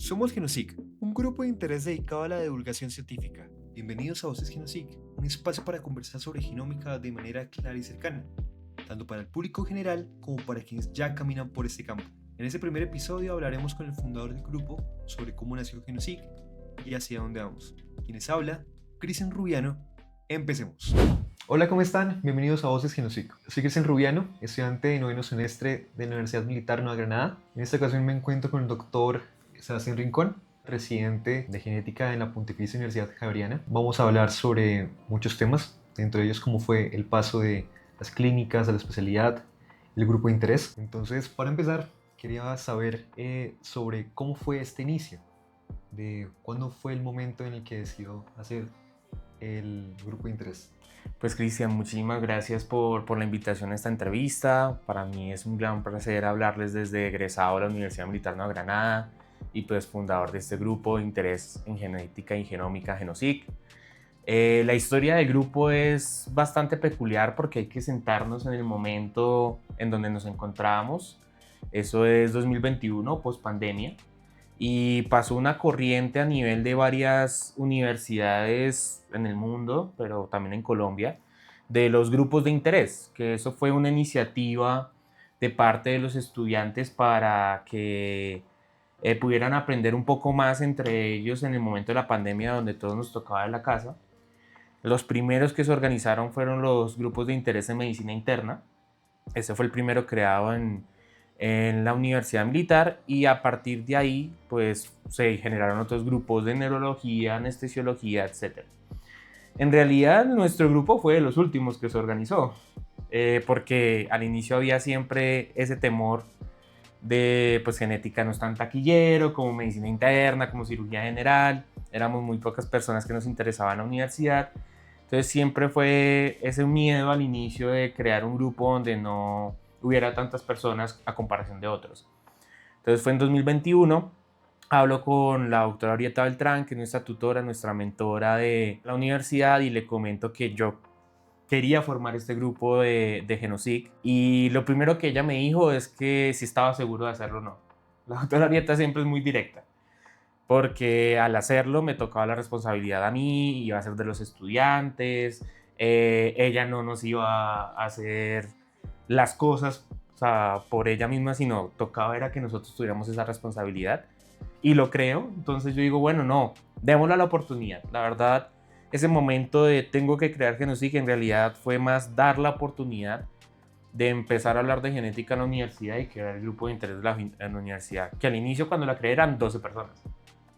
Somos Genosic, un grupo de interés dedicado a la divulgación científica. Bienvenidos a Voces Genosic, un espacio para conversar sobre genómica de manera clara y cercana, tanto para el público general como para quienes ya caminan por este campo. En este primer episodio hablaremos con el fundador del grupo sobre cómo nació Genosic y hacia dónde vamos. Quienes habla, Cristian Rubiano. Empecemos. Hola, ¿cómo están? Bienvenidos a Voces Genosic. Soy Cristian Rubiano, estudiante de noveno semestre de la Universidad Militar Nueva Granada. En esta ocasión me encuentro con el doctor Sebastián Rincón, residente de genética en la Pontificia Universidad Javeriana. Vamos a hablar sobre muchos temas, entre ellos cómo fue el paso de las clínicas a la especialidad, el grupo de interés. Entonces, para empezar, quería saber sobre cómo fue este inicio, de cuándo fue el momento en el que decidió hacer el grupo de interés. Pues Cristian, muchísimas gracias por la invitación a esta entrevista. Para mí es un gran placer hablarles desde egresado de la Universidad Militar Nueva Granada y pues fundador de este grupo de interés en genética y genómica Genosic. La historia del grupo es bastante peculiar porque hay que sentarnos en el momento en donde nos encontrábamos. Eso es 2021, post-pandemia. Y pasó una corriente a nivel de varias universidades en el mundo, pero también en Colombia, de los grupos de interés, que eso fue una iniciativa de parte de los estudiantes para que pudieran aprender un poco más entre ellos en el momento de la pandemia donde todos nos tocaba en la casa. Los primeros que se organizaron fueron los grupos de interés en medicina interna. Ese fue el primero creado en la Universidad Militar, y a partir de ahí pues se generaron otros grupos de neurología, anestesiología, etc. En realidad nuestro grupo fue de los últimos que se organizó, porque al inicio había siempre ese temor de pues genética no es tan taquillero como medicina interna, como cirugía general. Éramos muy pocas personas que nos interesaban la universidad, entonces siempre fue ese miedo al inicio de crear un grupo donde no hubiera tantas personas a comparación de otros. Entonces fue en 2021, hablo con la doctora Arieta Beltrán, que es nuestra tutora, nuestra mentora de la universidad, y le comento que yo quería formar este grupo de Genosic, y lo primero que ella me dijo es que si estaba seguro de hacerlo o no. La doctora Arieta siempre es muy directa, porque al hacerlo me tocaba la responsabilidad a mí, iba a ser de los estudiantes, ella no nos iba a hacer las cosas, o sea, por ella misma, sino tocaba era que nosotros tuviéramos esa responsabilidad, y lo creo. Entonces yo digo, bueno, no, démosle la oportunidad. La verdad, ese momento de tengo que crear Genosic en realidad fue más dar la oportunidad de empezar a hablar de genética en la universidad y crear el grupo de interés de la universidad, que al inicio cuando la creé eran 12 personas.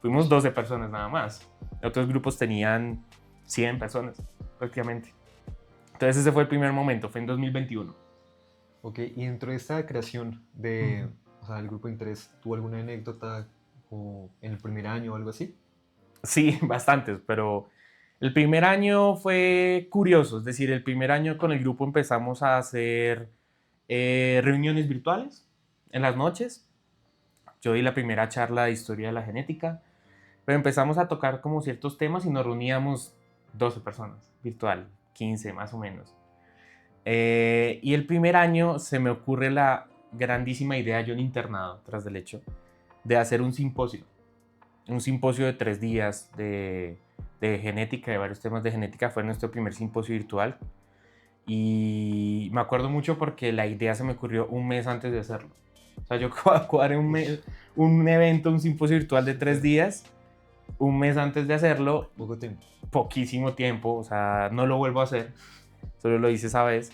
Fuimos 12 personas nada más. Otros grupos tenían 100 personas prácticamente. Entonces ese fue el primer momento, fue en 2021. Ok, y dentro de esta creación de, o sea, del grupo de interés, ¿tuvo alguna anécdota o en el primer año o algo así? Sí, bastantes, pero el primer año fue curioso. Es decir, el primer año con el grupo empezamos a hacer reuniones virtuales en las noches. Yo di la primera charla de historia de la genética, pero empezamos a tocar como ciertos temas y nos reuníamos 12 personas, virtual, 15 más o menos. Y el primer año se me ocurre la grandísima idea, yo en internado, tras del hecho, de hacer un simposio. Un simposio de 3 días de genética, de varios temas de genética. Fue nuestro primer simposio virtual. Y me acuerdo mucho porque la idea se me ocurrió un mes antes de hacerlo. O sea, yo cuadré un evento, un simposio virtual de 3 días, un mes antes de hacerlo. Poco tiempo. Poquísimo tiempo, o sea, no lo vuelvo a hacer, solo lo hice esa vez.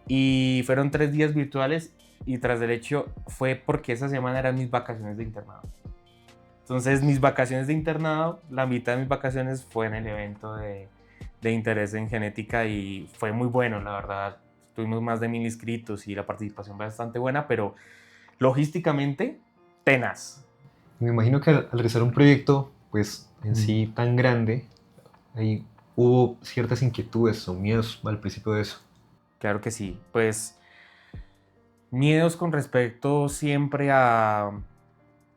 Y fueron 3 días virtuales, y tras del hecho fue porque esa semana eran mis vacaciones de internado. Entonces mis vacaciones de internado, la mitad de mis vacaciones fue en el evento de interés en genética, y fue muy bueno, la verdad. Tuvimos más de 1000 inscritos y la participación fue bastante buena, pero logísticamente, tenaz. Me imagino que al realizar un proyecto, pues en sí tan grande, ahí hubo ciertas inquietudes o miedos al principio de eso. Claro que sí, pues miedos con respecto siempre a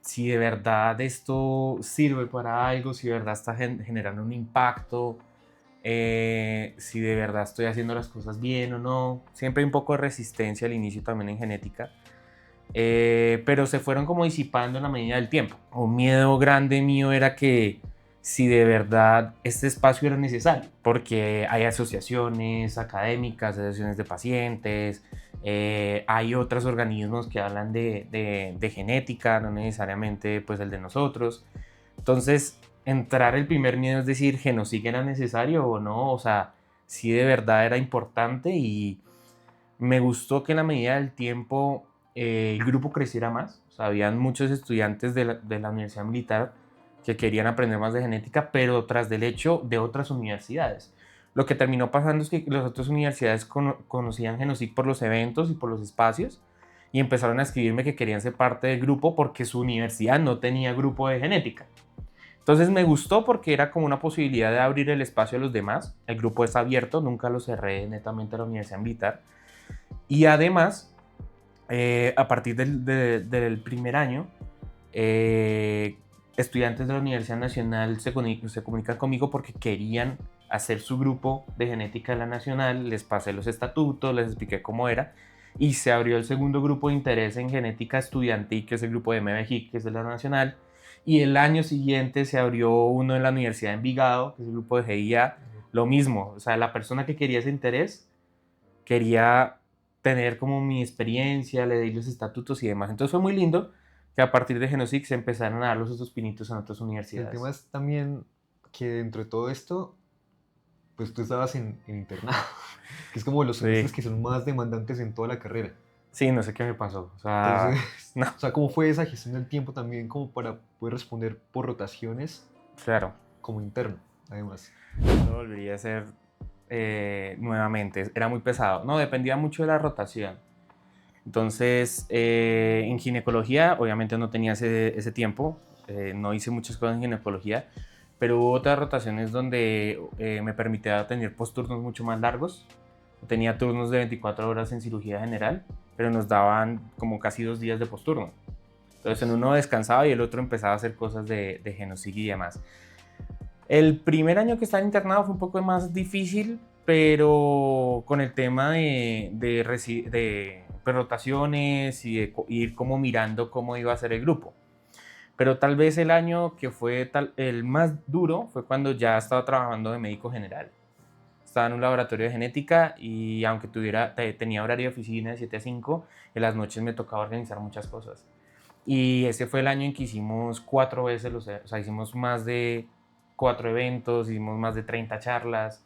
si de verdad esto sirve para algo, si de verdad está generando un impacto, si de verdad estoy haciendo las cosas bien o no. Siempre hay un poco de resistencia al inicio también en genética, pero se fueron como disipando en la medida del tiempo. Un miedo grande mío era que si de verdad este espacio era necesario, porque hay asociaciones académicas, asociaciones de pacientes, hay otros organismos que hablan de genética, no necesariamente pues el de nosotros. Entonces, entrar el primer miedo es decir, ¿genocidio era necesario o no? O sea, si de verdad era importante, y me gustó que en la medida del tiempo el grupo creciera más. O sea, habían muchos estudiantes de la Universidad Militar que querían aprender más de genética, pero tras del hecho de otras universidades. Lo que terminó pasando es que las otras universidades conocían Genocic por los eventos y por los espacios, y empezaron a escribirme que querían ser parte del grupo porque su universidad no tenía grupo de genética. Entonces me gustó porque era como una posibilidad de abrir el espacio a los demás. El grupo es abierto, nunca lo cerré netamente a la Universidad Militar. Y además, a partir del primer año, estudiantes de la Universidad Nacional se comunican conmigo porque querían hacer su grupo de genética de la Nacional. Les pasé los estatutos, les expliqué cómo era, y se abrió el segundo grupo de interés en genética estudiantil, que es el grupo de MBGIC, que es de la Nacional. Y el año siguiente se abrió uno en la Universidad de Envigado, que es el grupo de GIA. Lo mismo, o sea, la persona que quería ese interés quería tener como mi experiencia, le di los estatutos y demás. Entonces fue muy lindo que a partir de Genocic se empezaron a dar los otros pinitos en otras universidades. El tema es también que dentro de todo esto, pues tú estabas en internado, que es como los semestres que son más demandantes en toda la carrera. Sí, no sé qué me pasó. O sea, entonces, no. O sea, ¿cómo fue esa gestión del tiempo también como para poder responder por rotaciones? Claro. Como interno, además. No volvería a ser nuevamente, era muy pesado. No, dependía mucho de la rotación. Entonces, en ginecología, obviamente no tenía ese tiempo, no hice muchas cosas en ginecología, pero hubo otras rotaciones donde me permitía tener posturnos mucho más largos. Tenía turnos de 24 horas en cirugía general, pero nos daban como casi 2 días de posturno. Entonces, en uno descansaba y el otro empezaba a hacer cosas de Genocic y demás. El primer año que estaba internado fue un poco más difícil, pero con el tema de rotaciones y de ir como mirando cómo iba a ser el grupo. Pero tal vez el año que fue el más duro fue cuando ya estaba trabajando de médico general. Estaba en un laboratorio de genética y aunque tenía horario de oficina de 7 a 5, en las noches me tocaba organizar muchas cosas. Y ese fue el año en que hicimos 4 veces, o sea, hicimos más de 4 eventos, hicimos más de 30 charlas.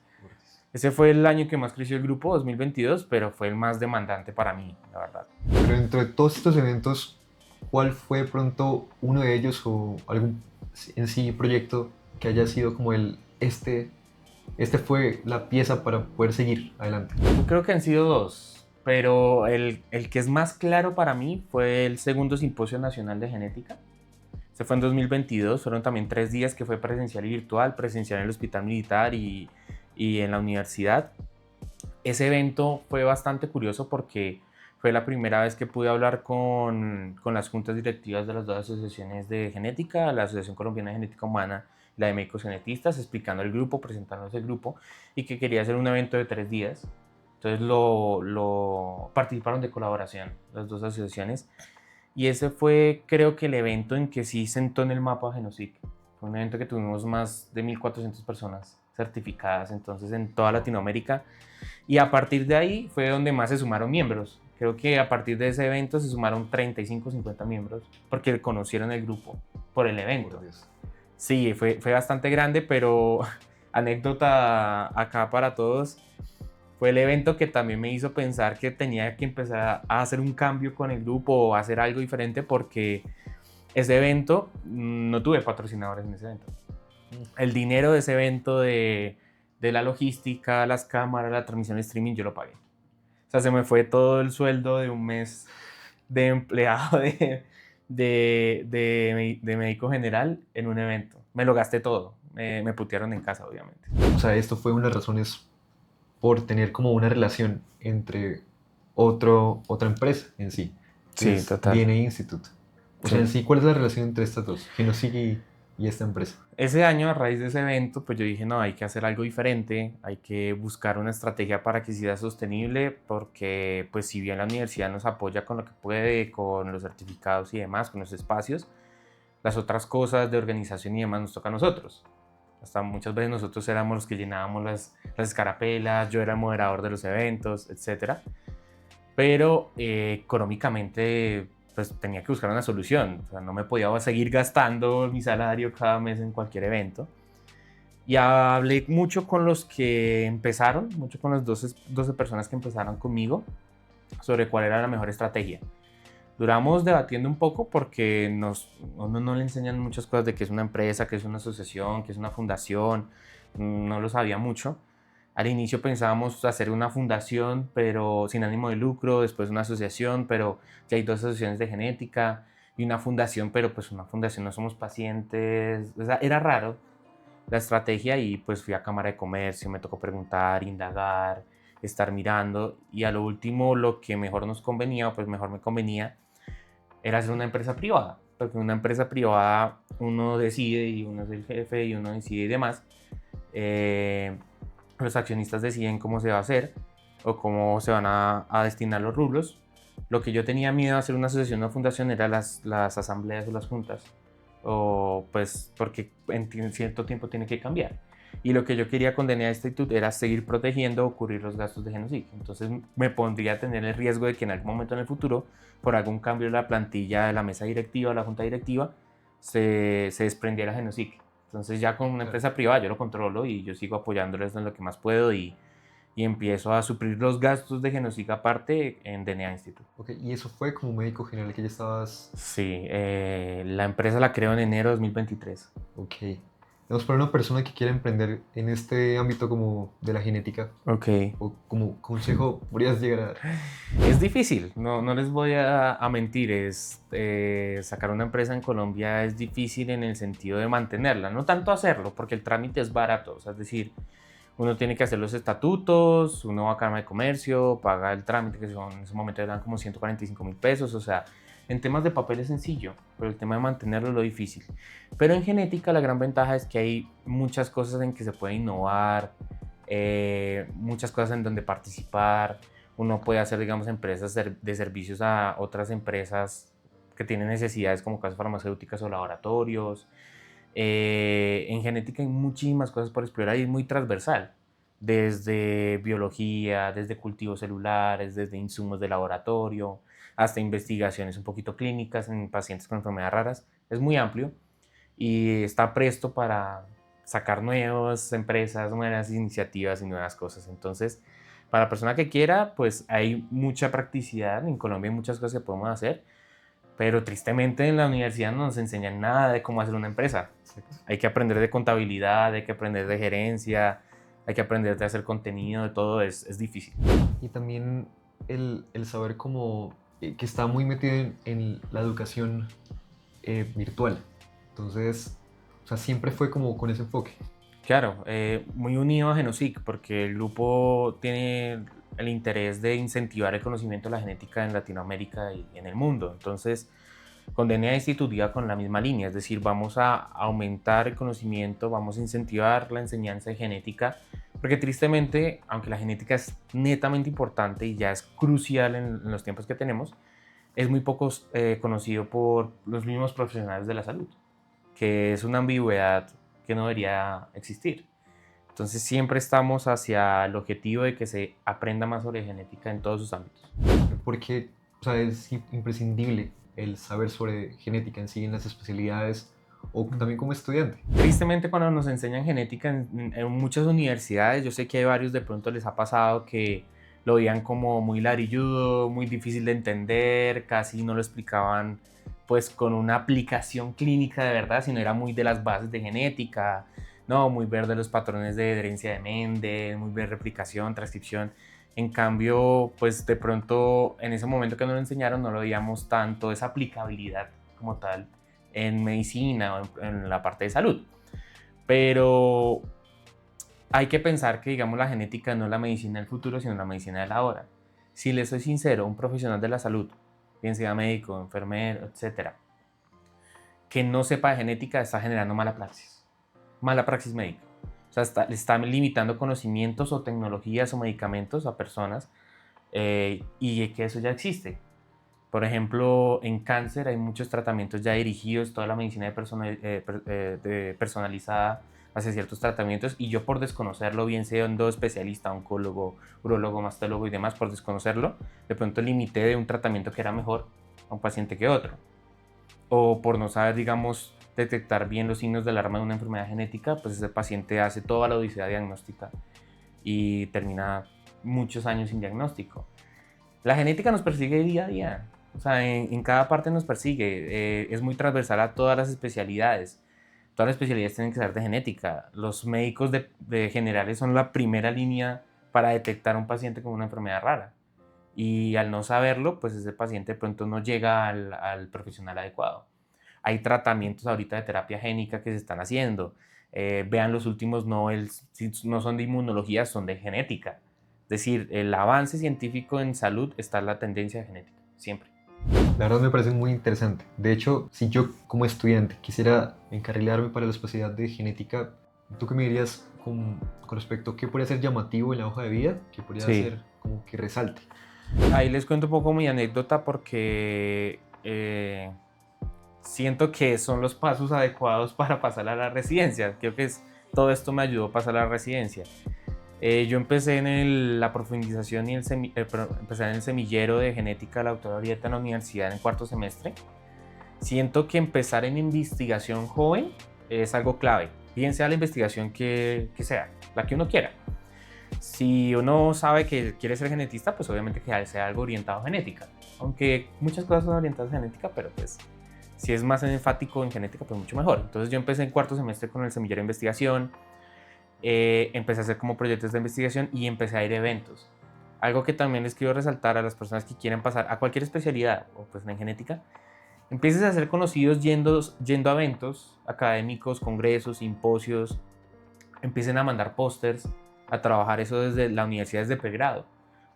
Ese fue el año que más creció el grupo, 2022, pero fue el más demandante para mí, la verdad. Pero dentro de todos estos eventos, ¿cuál fue pronto uno de ellos o algún en sí proyecto que haya sido como este fue la pieza para poder seguir adelante? Creo que han sido 2, pero el que es más claro para mí fue el segundo Simposio Nacional de Genética. Se fue en 2022, fueron también 3 días que fue presencial y virtual, presencial en el Hospital Militar y en la universidad. Ese evento fue bastante curioso porque fue la primera vez que pude hablar con las juntas directivas de las 2 asociaciones de genética, la Asociación Colombiana de Genética Humana y la de Médicos Genetistas, explicando el grupo, presentándose el grupo, y que quería hacer un evento de 3 días. Entonces participaron de colaboración las 2 asociaciones. Y ese fue, creo que el evento en que sí sentó en el mapa Genocic. Fue un evento que tuvimos más de 1.400 personas certificadas, entonces en toda Latinoamérica. Y a partir de ahí fue donde más se sumaron miembros. Creo que a partir de ese evento se sumaron 35 o 50 miembros porque conocieron el grupo por el evento. Sí, fue bastante grande, pero anécdota acá para todos. Fue el evento que también me hizo pensar que tenía que empezar a hacer un cambio con el grupo o hacer algo diferente, porque ese evento, no tuve patrocinadores en ese evento. El dinero de ese evento, de la logística, las cámaras, la transmisión de streaming, yo lo pagué. O sea, se me fue todo el sueldo de un mes de empleado de médico general en un evento. Me lo gasté todo. Me putearon en casa, obviamente. O sea, esto fue una de las razones por tener como una relación entre otra empresa en sí. Sí, total. DNA Institute. O sea, en sí, ¿cuál es la relación entre estas dos? Genocic y y esta empresa? Ese año, a raíz de ese evento, pues yo dije, no, hay que hacer algo diferente, hay que buscar una estrategia para que sea sostenible, porque pues si bien la universidad nos apoya con lo que puede, con los certificados y demás, con los espacios, las otras cosas de organización y demás nos toca a nosotros. Hasta muchas veces nosotros éramos los que llenábamos las escarapelas, yo era el moderador de los eventos, etcétera. Pero económicamente pues tenía que buscar una solución. O sea, no me podía seguir gastando mi salario cada mes en cualquier evento. Y hablé mucho con los que empezaron, mucho con las 12 personas que empezaron conmigo sobre cuál era la mejor estrategia. Duramos debatiendo un poco porque uno no le enseñan muchas cosas de qué es una empresa, qué es una asociación, qué es una fundación, no lo sabía mucho. Al inicio pensábamos hacer una fundación, pero sin ánimo de lucro, después una asociación, pero ya hay dos asociaciones de genética y una fundación, pero pues una fundación no somos pacientes. O sea, era raro la estrategia y pues fui a Cámara de Comercio, me tocó preguntar, indagar, estar mirando y a lo último lo que mejor nos convenía, o pues mejor me convenía, era hacer una empresa privada, porque una empresa privada uno decide y uno es el jefe y uno decide y demás. Los accionistas deciden cómo se va a hacer o cómo se van a destinar los rublos. Lo que yo tenía miedo de hacer una asociación o fundación era las asambleas o las juntas, o pues porque en cierto tiempo tiene que cambiar. Y lo que yo quería con DNA Institute era seguir protegiendo o cubrir los gastos de Genocic. Entonces me pondría a tener el riesgo de que en algún momento en el futuro, por algún cambio en la plantilla de la mesa directiva o la junta directiva, se desprendiera Genocic. Entonces ya con una empresa privada yo lo controlo y yo sigo apoyándoles en lo que más puedo y empiezo a suplir los gastos de Genocic aparte en DNA Institute. Ok, y eso fue como médico general que ya estabas... Sí, la empresa la creo en enero de 2023. Ok. Vamos para una persona que quiere emprender en este ámbito como de la genética, Ok. o como consejo podrías llegar a dar. Es difícil, no les voy a mentir, sacar una empresa en Colombia es difícil en el sentido de mantenerla, no tanto hacerlo, porque el trámite es barato, o sea, es decir, uno tiene que hacer los estatutos, uno va a Cámara de Comercio, paga el trámite, que son, en ese momento eran como 145.000 pesos, o sea, en temas de papel es sencillo, pero el tema de mantenerlo es lo difícil. Pero en genética la gran ventaja es que hay muchas cosas en que se puede innovar, muchas cosas en donde participar. Uno puede hacer, digamos, empresas de servicios a otras empresas que tienen necesidades como casas farmacéuticas o laboratorios. En genética hay muchísimas cosas por explorar y es muy transversal, desde biología, desde cultivos celulares, desde insumos de laboratorio, hasta investigaciones un poquito clínicas en pacientes con enfermedades raras. Es muy amplio y está presto para sacar nuevas empresas, nuevas iniciativas y nuevas cosas. Entonces, para la persona que quiera, pues hay mucha practicidad. En Colombia hay muchas cosas que podemos hacer, pero tristemente en la universidad no nos enseñan nada de cómo hacer una empresa. Hay que aprender de contabilidad, hay que aprender de gerencia, hay que aprender de hacer contenido, de todo es difícil. Y también el saber cómo que está muy metido en la educación virtual. Entonces, o sea, siempre fue como con ese enfoque. Claro, muy unido a Genocic, porque el grupo tiene el interés de incentivar el conocimiento de la genética en Latinoamérica y en el mundo. Entonces, con DNA Institute iba con la misma línea, es decir, vamos a aumentar el conocimiento, vamos a incentivar la enseñanza de genética, porque tristemente, aunque la genética es netamente importante y ya es crucial en los tiempos que tenemos, es muy poco conocido por los mismos profesionales de la salud, que es una ambigüedad que no debería existir. Entonces siempre estamos hacia el objetivo de que se aprenda más sobre genética en todos sus ámbitos. Porque, o sea, es imprescindible el saber sobre genética en sí, en las especialidades, o también como estudiante. Tristemente cuando nos enseñan genética en muchas universidades, yo sé que hay varios de pronto les ha pasado que lo veían como muy ladrilludo, muy difícil de entender, casi no lo explicaban pues con una aplicación clínica de verdad, sino era muy de las bases de genética, no, muy ver de los patrones de herencia de Mendel, muy ver replicación, transcripción. En cambio, pues de pronto en ese momento que nos lo enseñaron no lo veíamos tanto esa aplicabilidad como tal en medicina o en la parte de salud. Pero hay que pensar que, digamos, la genética no es la medicina del futuro, sino la medicina de la hora. Si les soy sincero, un profesional de la salud, bien sea médico, enfermero, etcétera, que no sepa de genética está generando mala praxis médica. O sea, está limitando conocimientos o tecnologías o medicamentos a personas y que eso ya existe. Por ejemplo, en cáncer hay muchos tratamientos ya dirigidos, toda la medicina personalizada hacia ciertos tratamientos, y yo por desconocerlo, bien siendo especialista, oncólogo, urólogo, mastólogo y demás, por desconocerlo, de pronto limité de un tratamiento que era mejor a un paciente que otro. O por no saber, digamos, detectar bien los signos de alarma de una enfermedad genética, pues ese paciente hace toda la odisea diagnóstica y termina muchos años sin diagnóstico. La genética nos persigue día a día, o sea, en cada parte nos persigue, es muy transversal a todas las especialidades. Todas las especialidades tienen que ser de genética. Los médicos de generales son la primera línea para detectar a un paciente con una enfermedad rara. Y al no saberlo, pues ese paciente de pronto no llega al profesional adecuado. Hay tratamientos ahorita de terapia génica que se están haciendo. Vean los últimos Nobel, si no son de inmunología, son de genética. Es decir, el avance científico en salud está en la tendencia de genética, siempre. La verdad me parece muy interesante. De hecho, si yo como estudiante quisiera encarrilarme para la especialidad de genética, ¿tú qué me dirías con respecto a qué podría ser llamativo en la hoja de vida? ¿Qué podría Sí. ser como que resalte? Ahí les cuento un poco mi anécdota porque siento que son los pasos adecuados para pasar a la residencia. Creo que todo esto me ayudó a pasar a la residencia. Yo empecé en la profundización y empecé en el semillero de genética de la doctora Orieta en la universidad en el cuarto semestre. Siento que empezar en investigación joven es algo clave, bien sea la investigación que sea, la que uno quiera. Si uno sabe que quiere ser genetista, pues obviamente que sea algo orientado a genética, aunque muchas cosas son orientadas a genética, pero pues si es más enfático en genética, pues mucho mejor. Entonces yo empecé en cuarto semestre con el semillero de investigación, empecé a hacer como proyectos de investigación y empecé a ir a eventos. Algo que también les quiero resaltar a las personas que quieren pasar a cualquier especialidad o pues en genética, empieces a ser conocidos yendo a eventos académicos, congresos, simposios, empiecen a mandar pósters, a trabajar eso desde la universidad, desde pregrado,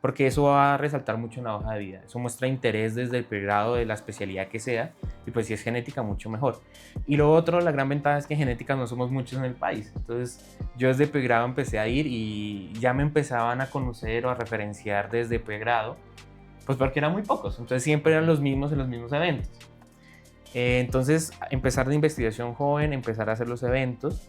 porque eso va a resaltar mucho en la hoja de vida. Eso muestra interés desde el pregrado de la especialidad que sea, y pues si es genética, mucho mejor. Y lo otro, la gran ventaja es que en genética no somos muchos en el país. Entonces yo desde pregrado empecé a ir y ya me empezaban a conocer o a referenciar desde pregrado, pues porque eran muy pocos. Entonces siempre eran los mismos en los mismos eventos. Entonces empezar de investigación joven, empezar a hacer los eventos.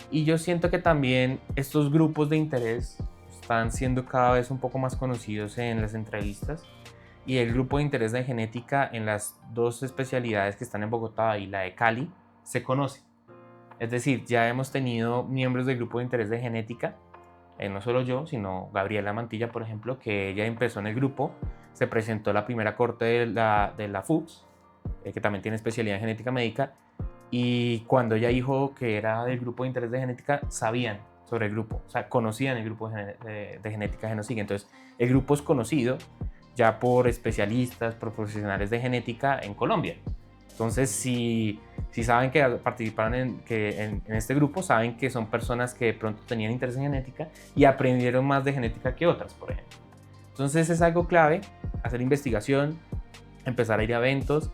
Y yo siento que también estos grupos de interés están siendo cada vez un poco más conocidos en las entrevistas, y el grupo de interés de genética en las dos especialidades que están en Bogotá y la de Cali se conoce. Es decir, ya hemos tenido miembros del grupo de interés de genética, no solo yo, sino Gabriela Mantilla, por ejemplo, que ella empezó en el grupo, se presentó a la primera corte de la FUCS, que también tiene especialidad en genética médica, y cuando ella dijo que era del grupo de interés de genética, sabían sobre el grupo, o sea, conocían el grupo de genética Genosigue. Entonces, el grupo es conocido ya por especialistas, por profesionales de genética en Colombia. Entonces, si saben que participaron en este grupo, saben que son personas que de pronto tenían interés en genética y aprendieron más de genética que otras, por ejemplo. Entonces, es algo clave, hacer investigación, empezar a ir a eventos,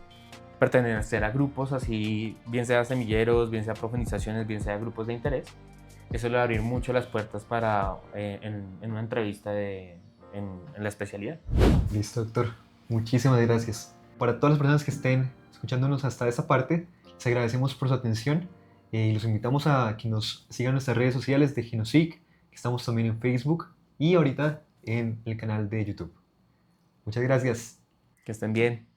pertenecer a grupos así, bien sea semilleros, bien sea profundizaciones, bien sea grupos de interés. Eso le va a abrir mucho las puertas para en una entrevista en la especialidad. Listo, doctor. Muchísimas gracias. Para todas las personas que estén escuchándonos hasta esta parte, les agradecemos por su atención y los invitamos a que nos sigan en nuestras redes sociales de Genosic, que estamos también en Facebook y ahorita en el canal de YouTube. Muchas gracias. Que estén bien.